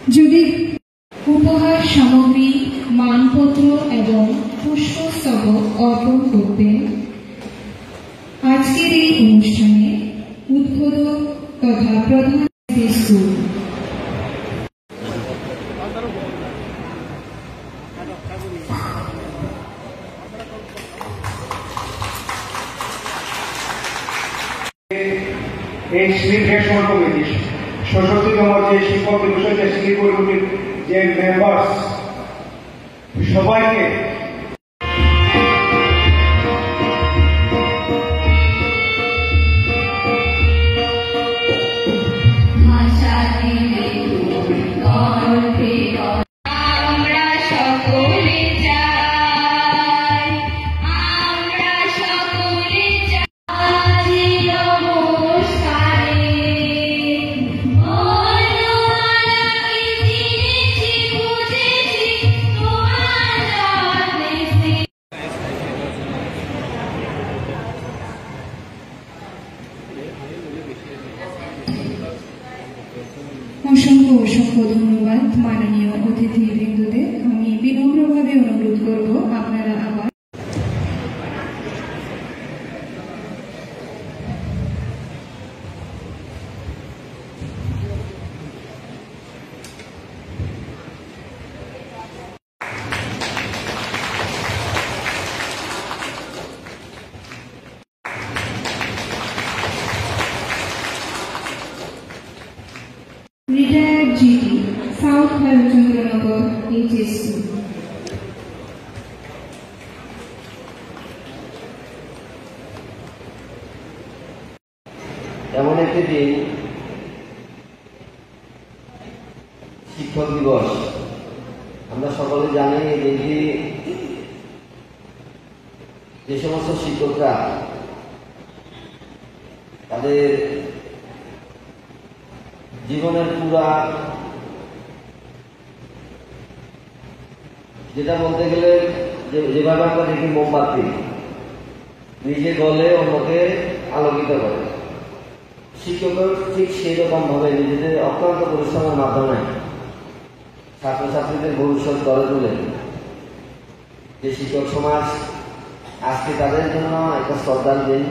যদি উপহার সামগ্রী, মানপত্র এবং পুষ্পস্তবক অর্পণ করতেন। আজকের এই অনুষ্ঠানে উদ্বোধক তথা প্রধান স্কুল এই শ্রীভেষণ কমিটি সশস্ত্রতম যে শিক্ষক দিবসের যে শ্রী কমিটির যে মেম্বার্স সবাইকে অসংখ্য অসংখ্য ধন্যবাদ মাননীয় অতিথিবৃন্দদের। আমি বিনম্রভাবে অনুরোধ করব আপনারা আবার retired GT south Bharatchandranagar HS school. এমন একটি দিন, শিক্ষক দিবস। আমরা সকলে জানি এই দিনটি যে সমস্ত শিক্ষকরা তাদের জীবনের পুরা, যেটা বলতে গেলে যেভাবে আমরা দেখি মোমবাতি নিজে গলে অন্যকে আলোকিত করে, শিক্ষকের ঠিক সেই রকম ভাবে নিজেদের অক্লান্ত পরিশ্রমের মাধ্যমে ছাত্রছাত্রীদের ভবিষ্যৎ গড়ে তোলে। যে শিক্ষক সমাজ আজকে তাদের জন্য একটা শ্রদ্ধার দিন।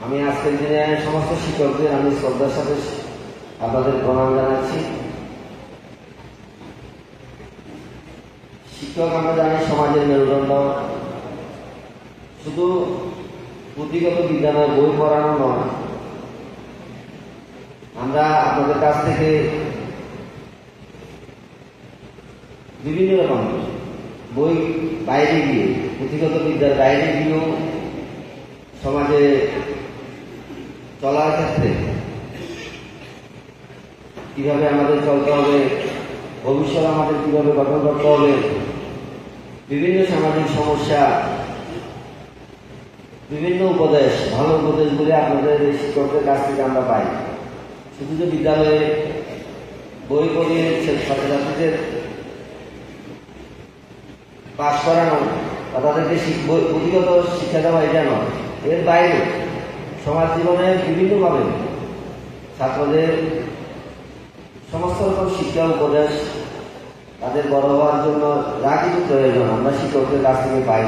আমি আজকের দিনে সমস্ত শিক্ষকদের আমি শ্রদ্ধার সাথে আপনাদের প্রণাম জানাচ্ছি। শিক্ষক আমরা জানি সমাজের মেরুদণ্ড। শুধু পুঁথিগত বিদ্যালয় বই পড়ানো নয়, আমরা আপনাদের কাছ থেকে বিভিন্ন রকম বই বাইরে গিয়ে, পুঁথিগত বিদ্যার বাইরে গিয়েও সমাজে চলার ক্ষেত্রে কিভাবে আমাদের চলতে হবে, ভবিষ্যৎ আমাদের কিভাবে গঠন করতে হবে, বিভিন্ন সামাজিক সমস্যা, বিভিন্ন উপদেশ, ভালো উপদেশগুলি আপনাদের এই শিক্ষকদের কাছ থেকে আমরা পাই। শুধু যে বিদ্যালয়ে বই পড়িয়ে ছাত্রছাত্রীদের পাশ করানো বা তাদেরকে পুঁথিগত শিক্ষা দেওয়া এটা নয়, এর বাইরে সমাজ জীবনে বিভিন্নভাবে ছাত্রদের সমস্ত রকম শিক্ষা উপদেশ, তাদের বড় হওয়ার জন্য যা কিছু প্রয়োজন আমরা শিক্ষকদের কাছ থেকে পাই।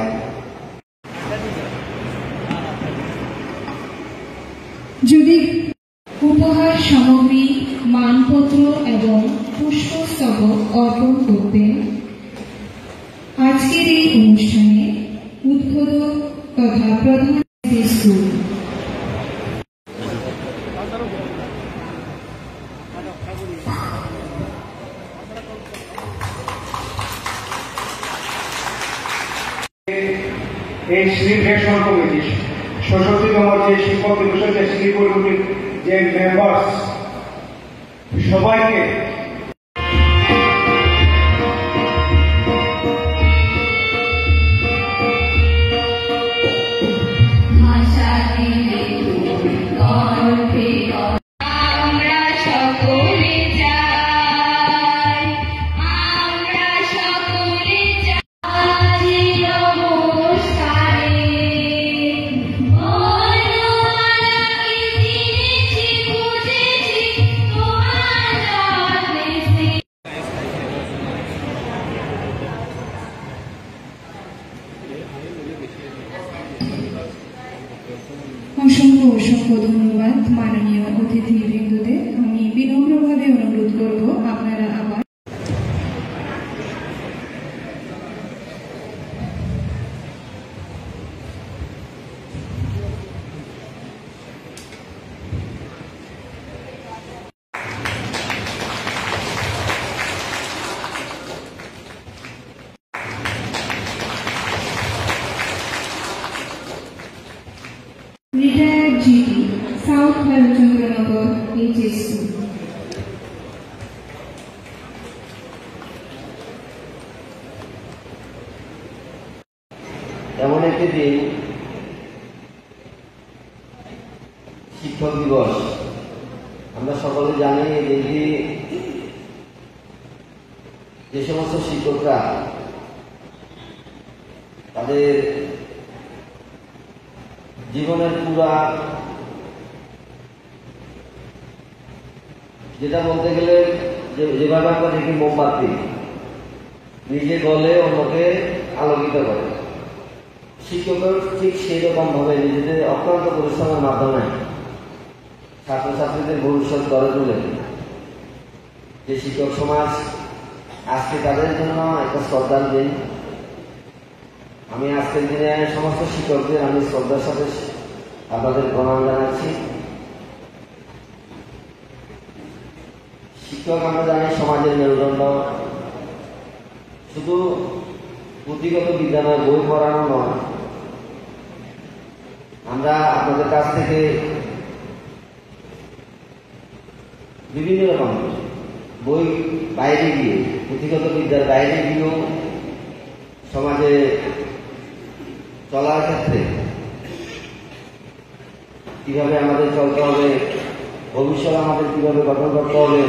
যদি উপহার সামগ্রী, মানপত্র এবং পুষ্পস্তবক অর্পণ করতেন। আজকের এই অনুষ্ঠানে উদ্বোধক তথা প্রধান স্কুল এই শ্রীভেষণ কমিটি সশস্ত্রতম যে শিক্ষক দিবসের যে শ্রী কমিটির যে মেম্বার্স সবাইকে একটি দিন, শিক্ষক দিবস। আমরা সকলে জানি এই দিনটি যে সমস্ত শিক্ষকরা তাদের জীবনের পুরা, যেটা বলতে গেলে যেভাবে আমরা দেখি মোমবাতি নিজে গলে অন্যকে আলোকিত করে, শিক্ষকের ঠিক সেই রকম ভাবে নিজেদের অক্লান্ত পরিশ্রমের মাধ্যমে ছাত্রছাত্রীদের ভবিষ্যৎ গড়ে তোলে। যে শিক্ষক সমাজ আজকে তাদের জন্য একটা শ্রদ্ধার দিন। আমি আজকের দিনে সমস্ত শিক্ষকদের আমি শ্রদ্ধার সাথে আপনাদের প্রণাম জানাচ্ছি। শিক্ষক আমরা জানি সমাজের মেরুদণ্ড। শুধু পুঁথিগত বিদ্যালয় বই পড়ানো নয়, আমরা আপনাদের কাছ থেকে বিভিন্ন রকম বই বাইরে গিয়ে, পুঁথিগত বিদ্যার বাইরে গিয়েও সমাজে চলার ক্ষেত্রে কিভাবে আমাদের চলতে হবে, ভবিষ্যৎ আমাদের কিভাবে গঠন করতে হবে,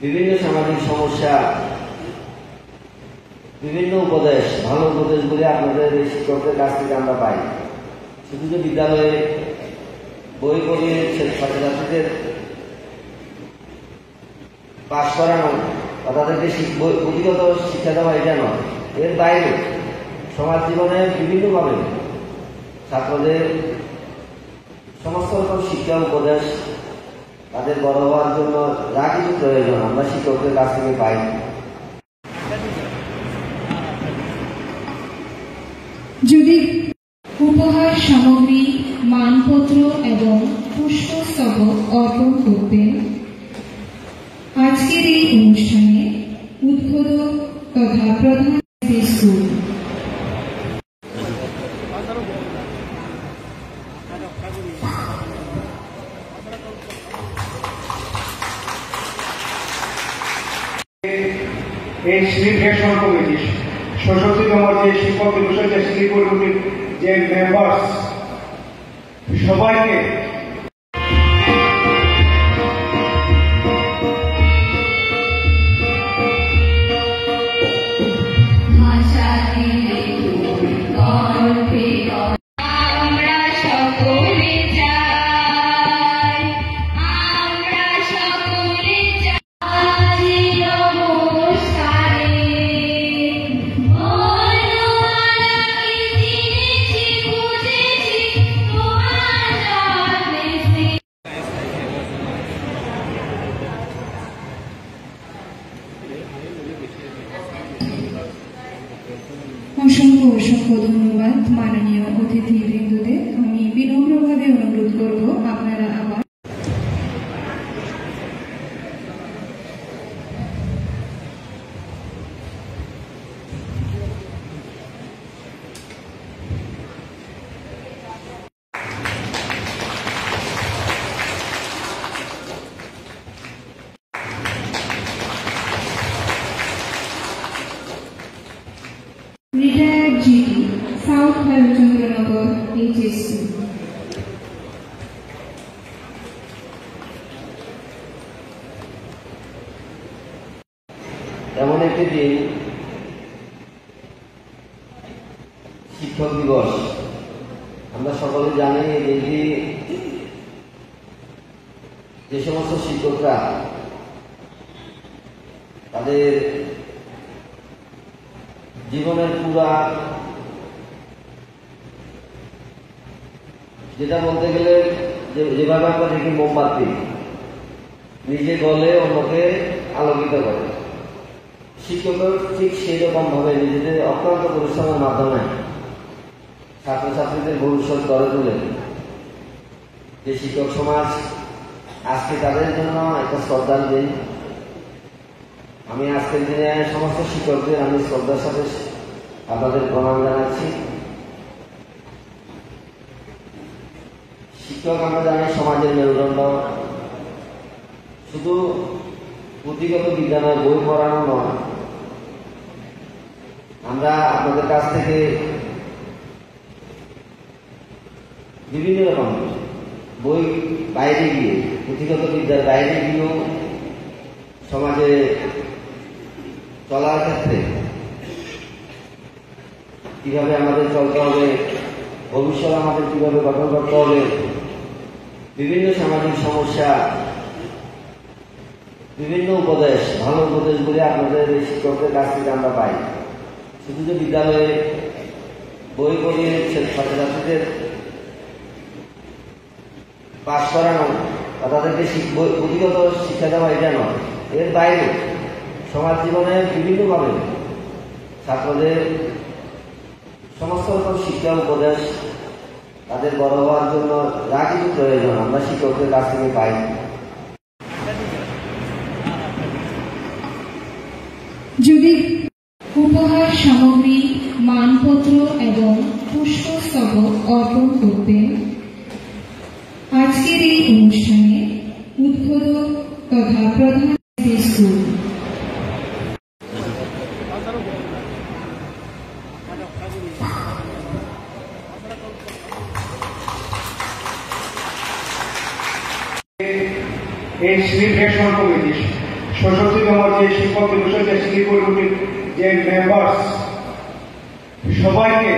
বিভিন্ন সামাজিক সমস্যা, বিভিন্ন উপদেশ, ভালো উপদেশগুলি আপনাদের এই শিক্ষকদের কাছ থেকে আমরা পাই। শুধু যে বিদ্যালয়ে বই পড়িয়ে ছাত্রছাত্রীদের পাশ করানো বা তাদেরকে পুঁথিগত শিক্ষা দেওয়া এটা নয়, এর বাইরে সমাজ জীবনে বিভিন্নভাবে ছাত্রদের সমস্ত রকম শিক্ষা উপদেশ, তাদের বড় হওয়ার জন্য যা কিছু প্রয়োজন আমরা শিক্ষকদের কাছ থেকে পাই। যদি উপহার সামগ্রী, মানপত্র এবং পুষ্পস্তবক অর্পণ করবেন, আজকের এই অনুষ্ঠানে উদ্বোধক তথা প্রধান স্কুল এই সেলিব্রেশন কমিটি ৬৬তম যে শিক্ষক দিবসের যে শ্রীপুর যে মেম্বার্স সবাইকে অসংখ্য অসংখ্য ধন্যবাদ মাননীয় অতিথিবৃন্দদের। আমি বিনম্রভাবে অনুরোধ করব আপনারা আবার retired GD south Bharatchandranagar HSC. এমন একটি দিন, শিক্ষক দিবস। আমরা সকলে জানি এই দিনটি যে সমস্ত শিক্ষকরা তাদের জীবনের পুরা, যেটা বলতে গেলে যেভাবে আমরা দেখি মোমবাতি নিজে গলে অন্যকে আলোকিত করে, শিক্ষকের ঠিক সেই রকম ভাবে নিজেদের অক্লান্ত পরিশ্রমের মাধ্যমে ছাত্রছাত্রীদের ভবিষ্যৎ গড়ে তোলে। যে শিক্ষক সমাজ আজকে তাদের জন্য একটা শ্রদ্ধার দিন। আমি আজকের দিনে সমস্ত শিক্ষকদের আমি শ্রদ্ধার সাথে আপনাদের প্রণাম জানাচ্ছি। শিক্ষক আমরা জানি সমাজের মেরুদণ্ড। শুধু পুঁথিগত বিদ্যালয় বই পড়ানো নয়, আমরা আপনাদের কাছ থেকে বিভিন্ন রকম বই বাইরে গিয়ে, পুঁথিগত বিদ্যার বাইরে গিয়েও সমাজে চলার ক্ষেত্রে কিভাবে আমাদের চলতে হবে, ভবিষ্যৎ আমাদের কিভাবে গঠন করতে হবে, বিভিন্ন সামাজিক সমস্যা, বিভিন্ন উপদেশ, ভালো উপদেশগুলি আপনাদের এই শিক্ষকদের কাছ থেকে আমরা পাই। শুধু যে বিদ্যালয়ে বই পড়িয়ে ছাত্রছাত্রীদের পাস করানো বা তাদেরকে পুঁথিগত শিক্ষা দেওয়া এটা নয়, এর বাইরে সমাজ জীবনে বিভিন্নভাবে ছাত্রদের সমস্ত রকম শিক্ষা উপদেশ, তাদের বড় হওয়ার জন্য যা কিছু প্রয়োজন আমরা শিক্ষকদের কাছ থেকে পাই। যদি উপহার সামগ্রী, মানপত্র এবং পুষ্পস্তবক অর্পণ করতেন, আজকের এই অনুষ্ঠানে উদ্বোধক তথা প্রধান স্কুল এই সেলিব্রেশন কমিটি ৬৬তম যে শিক্ষক দিবসের যে শ্রীপুর যে মেম্বার্স সবাইকে